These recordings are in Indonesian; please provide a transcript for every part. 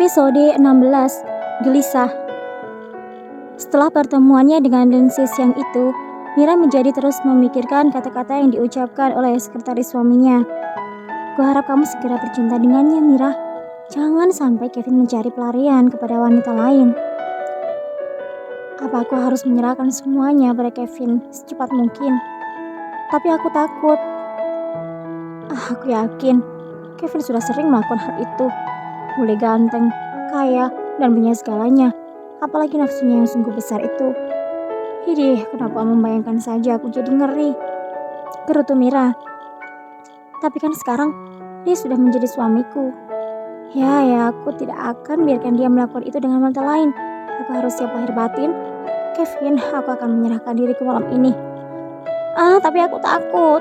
Episode 16, Gelisah. Setelah pertemuannya dengan Lindsay siang itu, Mira menjadi terus memikirkan kata-kata yang diucapkan oleh sekretaris suaminya. Kuharap kamu segera bercinta dengannya, Mira. Jangan sampai Kevin mencari pelarian kepada wanita lain. Apa aku harus menyerahkan semuanya pada Kevin secepat mungkin? Tapi aku takut. Aku yakin Kevin sudah sering melakukan hal itu. Mulai ganteng, kaya, dan punya segalanya. Apalagi nafsunya yang sungguh besar itu. Hidih, kenapa membayangkan saja aku jadi ngeri. Gerutu Mira. Tapi kan sekarang dia sudah menjadi suamiku. Ya, aku tidak akan biarkan dia melakukan itu dengan wanita lain. Aku harus siap lahir batin. Kevin, aku akan menyerahkan diriku malam ini. Tapi aku takut.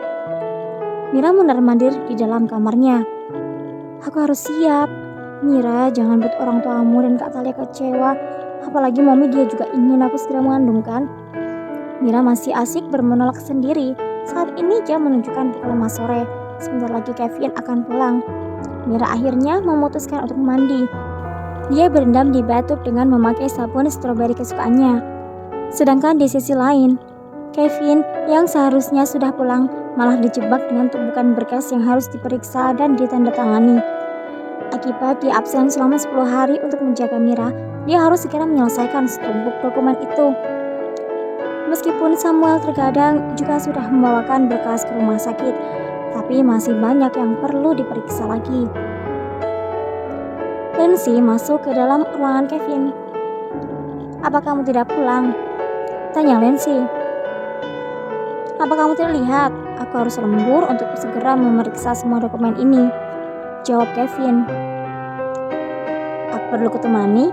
Mira mondar-mandir di dalam kamarnya. Aku harus siap. Mira, jangan buat orang tuamu dan Kak Talia kecewa. Apalagi Mami, dia juga ingin aku segera mengandung kan. Mira masih asik bermonolog sendiri. Saat ini jam menunjukkan pukul 5 sore. Sebentar lagi Kevin akan pulang. Mira akhirnya memutuskan untuk mandi. Dia berendam di bathtub dengan memakai sabun stroberi kesukaannya. Sedangkan di sisi lain, Kevin yang seharusnya sudah pulang malah dijebak dengan tumpukan berkas yang harus diperiksa dan ditandatangani. Akibat dia absen selama 10 hari untuk menjaga Mira, dia harus segera menyelesaikan setumpuk dokumen itu. Meskipun Samuel terkadang juga sudah membawakan berkas ke rumah sakit, tapi masih banyak yang perlu diperiksa lagi. Lindsay masuk ke dalam ruangan Kevin. "Apa kamu tidak pulang?" tanya Lindsay. "Apa kamu tidak lihat? Aku harus lembur untuk segera memeriksa semua dokumen ini," jawab Kevin. "Aku perlu kutemani?"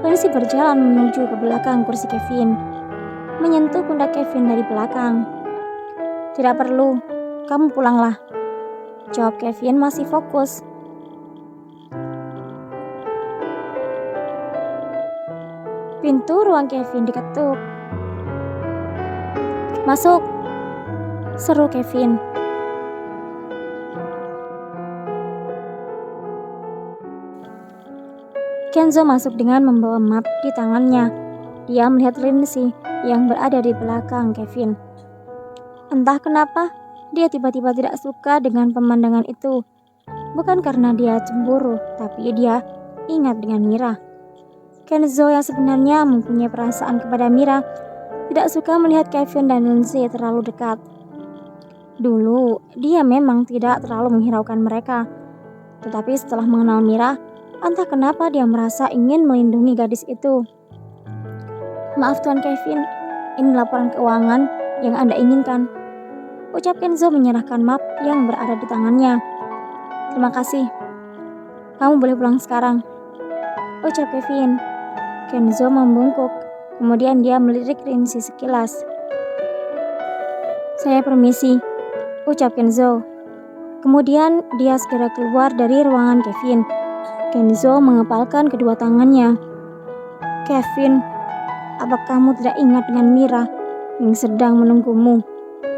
Lindsay berjalan menuju ke belakang kursi Kevin, menyentuh pundak Kevin dari belakang. "Tidak perlu, kamu pulanglah," jawab Kevin masih fokus. Pintu ruang Kevin diketuk. "Masuk," seru Kevin. Kenzo masuk dengan membawa map di tangannya. Dia melihat Lindsay yang berada di belakang Kevin. Entah kenapa, dia tiba-tiba tidak suka dengan pemandangan itu. Bukan karena dia cemburu, tapi dia ingat dengan Mira. Kenzo yang sebenarnya mempunyai perasaan kepada Mira tidak suka melihat Kevin dan Lindsay terlalu dekat. Dulu, dia memang tidak terlalu menghiraukan mereka. Tetapi setelah mengenal Mira, entah kenapa dia merasa ingin melindungi gadis itu. "Maaf Tuan Kevin, ini laporan keuangan yang Anda inginkan," ucap Kenzo menyerahkan map yang berada di tangannya. "Terima kasih. Kamu boleh pulang sekarang," ucap Kevin. Kenzo membungkuk, kemudian dia melirik Lindsay sekilas. "Saya permisi," ucap Kenzo. Kemudian dia segera keluar dari ruangan Kevin. Kenzo mengepalkan kedua tangannya. "Kevin, apa kamu tidak ingat dengan Mira yang sedang menunggumu?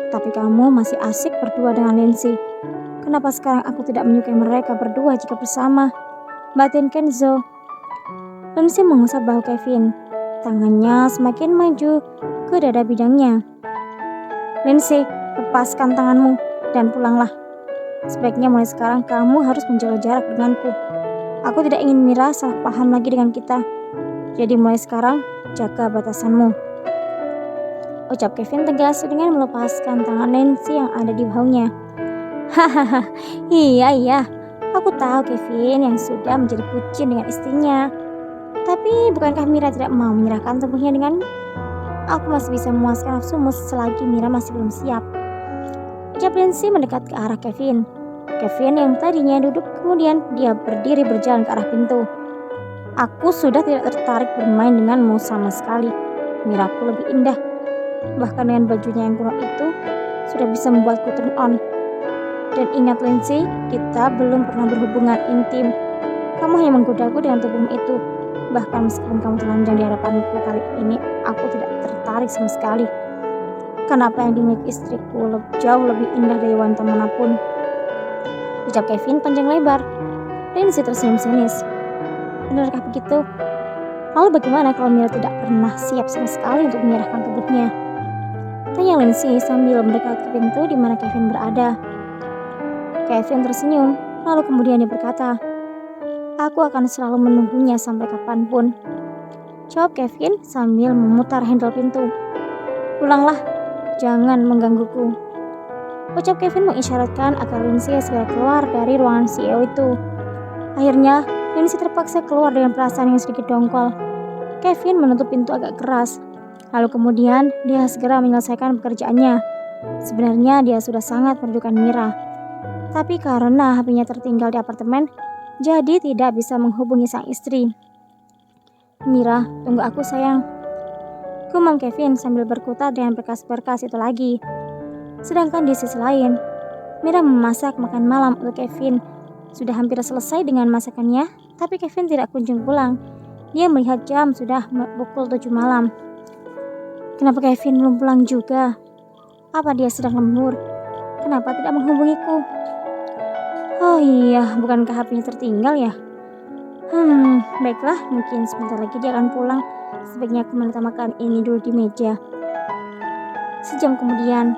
Tapi kamu masih asik berdua dengan Lindsay. Kenapa sekarang aku tidak menyukai mereka berdua jika bersama?" batin Kenzo. Lindsay mengusap bahu Kevin. Tangannya semakin maju ke dada bidangnya. "Lindsay, lepaskan tanganmu dan pulanglah. Sebaiknya mulai sekarang kamu harus menjaga jarak denganku. Aku tidak ingin Mira salah paham lagi dengan kita. Jadi mulai sekarang, jaga batasanmu," ucap Kevin tegas dengan melepaskan tangan Lindsay yang ada di bahunya. "Hahaha, iya, aku tahu Kevin yang sudah menjadi bucin dengan istrinya. Tapi bukankah Mira tidak mau menyerahkan tubuhnya denganmu? Aku masih bisa memuaskan nafsumu selagi Mira masih belum siap," ucap Lindsay mendekat ke arah Kevin. Kevin yang tadinya duduk, kemudian dia berdiri berjalan ke arah pintu. "Aku sudah tidak tertarik bermain denganmu sama sekali. Miraku lebih indah. Bahkan dengan bajunya yang kuno itu, sudah bisa membuatku turn on. Dan ingat Lindsay, kita belum pernah berhubungan intim. Kamu hanya menggodaku dengan tubuhmu itu. Bahkan meskipun kamu telanjang di hadapanku kali ini, aku tidak tertarik sama sekali. Kenapa yang dimiliki istriku jauh lebih indah dari wanita manapun," ucap Kevin panjang lebar. Lindsay tersenyum sinis. Benarkah begitu? Lalu bagaimana kalau Mira tidak pernah siap sama sekali untuk menyerahkan tubuhnya? Tanya Lindsay sambil mendekati pintu di mana Kevin berada. Kevin tersenyum, lalu kemudian dia berkata, "Aku akan selalu menunggunya sampai kapanpun," jawab Kevin sambil memutar handle pintu. "Pulanglah, jangan menggangguku," ucap Kevin mengisyaratkan agar Lindsay segera keluar dari ruangan CEO itu. Akhirnya, Lindsay terpaksa keluar dengan perasaan yang sedikit dongkol. Kevin menutup pintu agak keras. Lalu kemudian dia segera menyelesaikan pekerjaannya. Sebenarnya dia sudah sangat merindukan Mira. Tapi karena HP-nya tertinggal di apartemen, jadi tidak bisa menghubungi sang istri. "Mira, tunggu aku sayang," gumam Kevin sambil berkutat dengan berkas-berkas itu lagi. Sedangkan di sisi lain, Mira memasak makan malam untuk Kevin. Sudah hampir selesai dengan masakannya, tapi Kevin tidak kunjung pulang. Dia melihat jam sudah pukul 7 malam. Kenapa Kevin belum pulang juga? Apa dia sedang lembur? Kenapa tidak menghubungiku? Oh iya, bukankah HP-nya tertinggal ya? Baiklah, mungkin sebentar lagi dia akan pulang. Sebaiknya aku menutamakan ini dulu di meja. Sejam kemudian,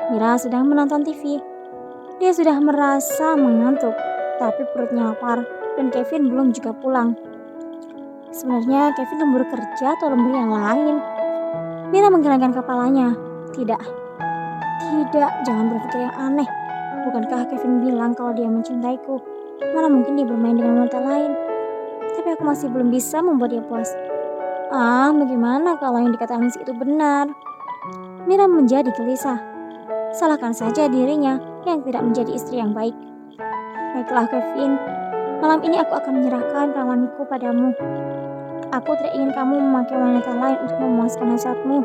Mira sedang menonton TV. Dia sudah merasa mengantuk, tapi perutnya lapar dan Kevin belum juga pulang. Sebenarnya Kevin lembur kerja atau lembur yang lain? Mira menggelengkan kepalanya. Tidak, jangan berpikir yang aneh. Bukankah Kevin bilang kalau dia mencintaiku? Mana mungkin dia bermain dengan wanita lain? Tapi aku masih belum bisa membuat dia puas. Bagaimana kalau yang dikatakan Lindsay itu benar? Mira menjadi gelisah. Salahkan saja dirinya yang tidak menjadi istri yang baik. Baiklah Kevin, malam ini aku akan menyerahkan rawanku padamu. Aku tidak ingin kamu memakai wanita lain untuk memuaskan hasratmu,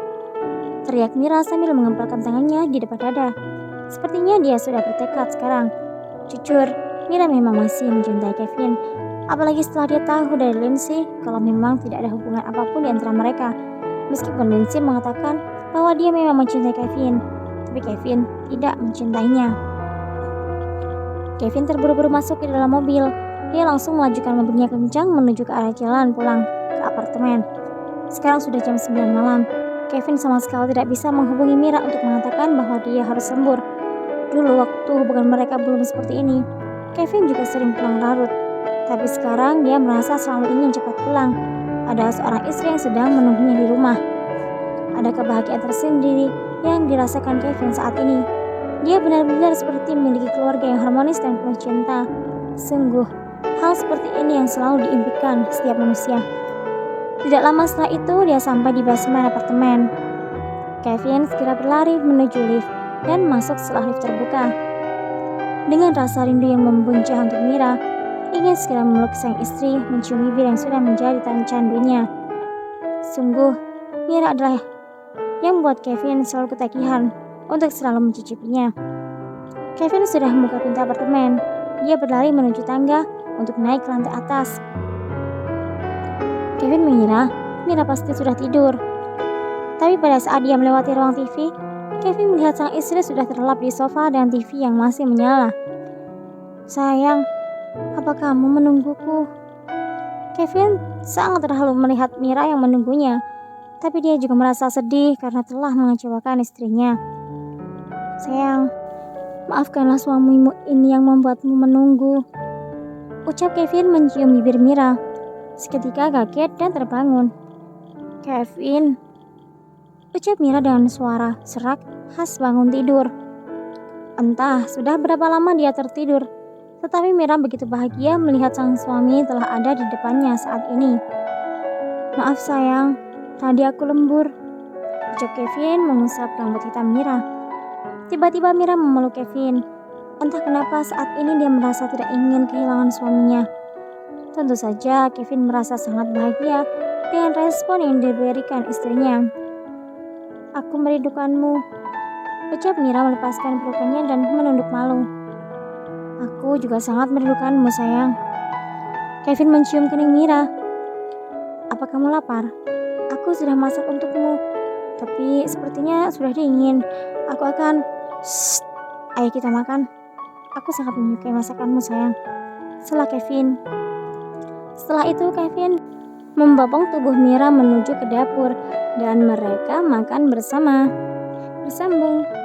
teriak Mira sambil mengempalkan tangannya di depan dada. Sepertinya dia sudah bertekad sekarang. Jujur, Mira memang masih mencintai Kevin. Apalagi setelah dia tahu dari Lindsay kalau memang tidak ada hubungan apapun di antara mereka. Meskipun Lindsay mengatakan bahwa dia memang mencintai Kevin, tapi Kevin tidak mencintainya. Kevin terburu-buru masuk ke dalam mobil. Dia langsung melajukan mobilnya kencang menuju ke arah jalan pulang ke apartemen. Sekarang sudah jam 9 malam. Kevin sama sekali tidak bisa menghubungi Mira untuk mengatakan bahwa dia harus lembur. Dulu waktu hubungan mereka belum seperti ini, Kevin juga sering pulang larut. Tapi sekarang dia merasa selalu ingin cepat pulang. Ada seorang istri yang sedang menunggunya di rumah. Ada kebahagiaan tersendiri yang dirasakan Kevin saat ini. Dia benar-benar seperti memiliki keluarga yang harmonis dan penuh cinta. Sungguh, hal seperti ini yang selalu diimpikan setiap manusia. Tidak lama setelah itu, dia sampai di basement apartemen. Kevin segera berlari menuju lift dan masuk setelah lift terbuka. Dengan rasa rindu yang membuncah untuk Mira, ingin segera memeluk sang istri, mencium bibir yang sudah menjadi candunya. Sungguh, Mira adalah yang membuat Kevin selalu ketagihan untuk selalu mencicipinya. Kevin sudah membuka pintu apartemen. Dia berlari menuju tangga untuk naik ke lantai atas. Kevin mengira Mira pasti sudah tidur. Tapi pada saat dia melewati ruang TV, Kevin melihat sang istri sudah terlelap di sofa dengan TV yang masih menyala. "Sayang, apa kamu menungguku?" Kevin sangat terharu melihat Mira yang menunggunya, tapi dia juga merasa sedih karena telah mengecewakan istrinya. "Sayang, maafkanlah suamimu ini yang membuatmu menunggu," ucap Kevin mencium bibir Mira. Seketika kaget dan terbangun. "Kevin," ucap Mira dengan suara serak khas bangun tidur. Entah sudah berapa lama dia tertidur, tetapi Mira begitu bahagia melihat sang suami telah ada di depannya saat ini. "Maaf sayang, tadi aku lembur," ucap Kevin mengusap rambut hitam Mira. Tiba-tiba Mira memeluk Kevin. Entah kenapa saat ini dia merasa tidak ingin kehilangan suaminya. Tentu saja Kevin merasa sangat bahagia dengan respon yang diberikan istrinya. "Aku merindukanmu," ucap Mira melepaskan pelukannya dan menunduk malu. "Aku juga sangat merindukanmu sayang." Kevin mencium kening Mira. "Apa kamu lapar? Aku sudah masak untukmu, tapi sepertinya sudah dingin. Aku akan..." "Shh, ayo kita makan. Aku sangat menyukai masakanmu sayang," sela Kevin. Setelah itu Kevin membopong tubuh Mira menuju ke dapur dan mereka makan bersama. Bersambung.